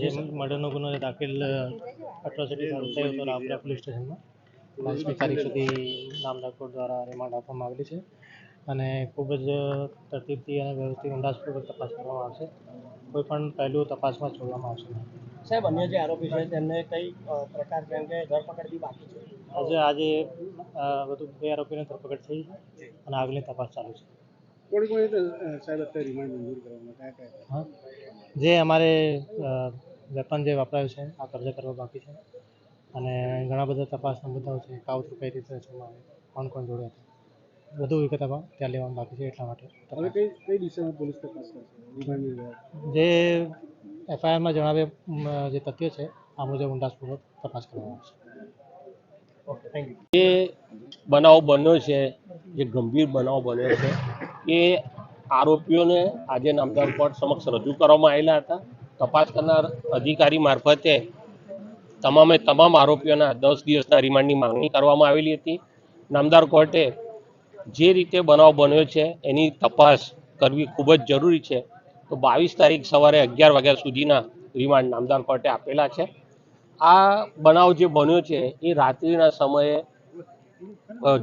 જે મર્ડરનો ગુનો દાખલ એટ્રોસિટી થયો હતો રાપરા પોલીસ સ્ટેશનમાં 22મી તારીખ સુધી નામદાર કોર્ટ દ્વારા રિમાન્ડ આપવામાં આવેલી છે અને ખૂબ જ તરતીબથી અને વ્યવસ્થિત ઊંડાણપૂર્વક તપાસ કરવામાં આવશે. કોઈ પણ પહેલું તપાસમાં છોડવામાં આવશે નહીં. સાહેબ, અન્ય જે આરોપી છે તેમને કઈ પ્રકાર કેમ કે ધરપકડથી બાકી છે? આજે વધુ 2 આરોપીની ધરપકડ થઈ છે અને આગળની તપાસ ચાલુ છે. જે અમારે વેપન જે વપરાયું છે આ કબજે કરવા બાકી છે અને ઘણા બધા તપાસના મુદ્દાઓ છે. કાવતરું કઈ રીતે રચવામાં આવે, કોણ કોણ જોડે છે, વધુ વિગતમાં ત્યાં લેવાનું બાકી છે. એટલા માટે કઈ દિશામાં પોલીસ તપાસ કરશે? જે એફઆઈઆરમાં જણાવ્યા જે તથ્યો છે આ મુજબ ઊંડાણપૂર્વક તપાસ કરવામાં આવશે. જે બનાવ બન્યો છે, જે ગંભીર બનાવ બન્યો છે એ આરોપીઓને આજે નામદાર કોર્ટ સમક્ષ રજૂ કરવામાં આવેલા હતા. તપાસ કરનાર અધિકારી મારફતે તમામ આરોપીઓના 10 દિવસના રિમાન્ડની માંગણી કરવામાં આવેલી હતી. નામદાર કોર્ટે જે રીતે બનાવ બન્યો છે એની તપાસ કરવી ખૂબ જ જરૂરી છે, તો 22 તારીખ સવારે 11 વાગ્યા સુધીના રિમાન્ડ નામદાર કોર્ટે આપેલા છે. આ બનાવ જે બન્યો છે એ રાત્રિના સમયે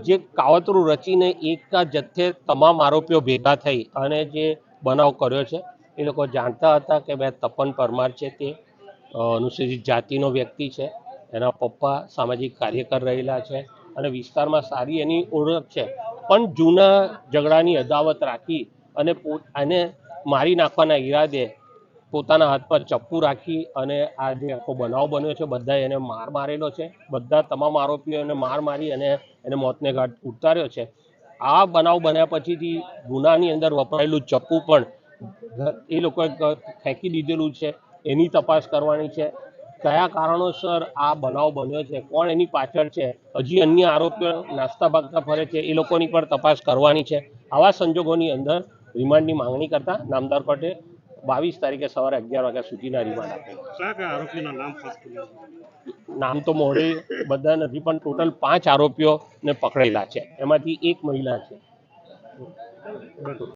જે કાવતરું રચીને એકના જથ્થે તમામ આરોપીઓ ભેગા થઈ અને જે બનાવ કર્યો છે એ લોકો જાણતા હતા કે ભાઈ તપન પરમાર છે તે અનુસૂચિત જાતિનો વ્યક્તિ છે, એના પપ્પા સામાજિક કાર્યકર રહેલા છે અને વિસ્તારમાં સારી એની ઓળખ છે, પણ જૂના ઝઘડાની અદાવત રાખી અને મારી નાખવાના ઈરાદે પોતાના હાથ પર ચપ્પુ રાખી અને આ જે આખો બનાવ બન્યો છે બધા એને મારેલો છે. બધા તમામ આરોપીઓને મારી અને એને મોતને ઘાટ ઉતાર્યો છે. આ બનાવ બન્યા પછીથી ગુનાની અંદર વપરાયેલું ચપ્પુ પણ એ લોકોએ ફેંકી દીધેલું છે. એની તપાસ કરવાની છે. કયા કારણોસર આ બનાવ બન્યો છે, કોણ એની પાછળ છે, હજી અન્ય આરોપીઓ નાસ્તા ભાગતા ફરે છે, એ લોકોની પણ તપાસ કરવાની છે. આવા સંજોગોની અંદર રિમાન્ડની માંગણી કરતા નામદાર કોર્ટે 22 તારીખે સવારે 11 વાગ્યા સુધીના રિમાન્ડ આપેલા. નામ તો મોડે બધા નથી, પણ ટોટલ 5 આરોપીઓને પકડેલા છે, એમાંથી 1 મહિલા છે.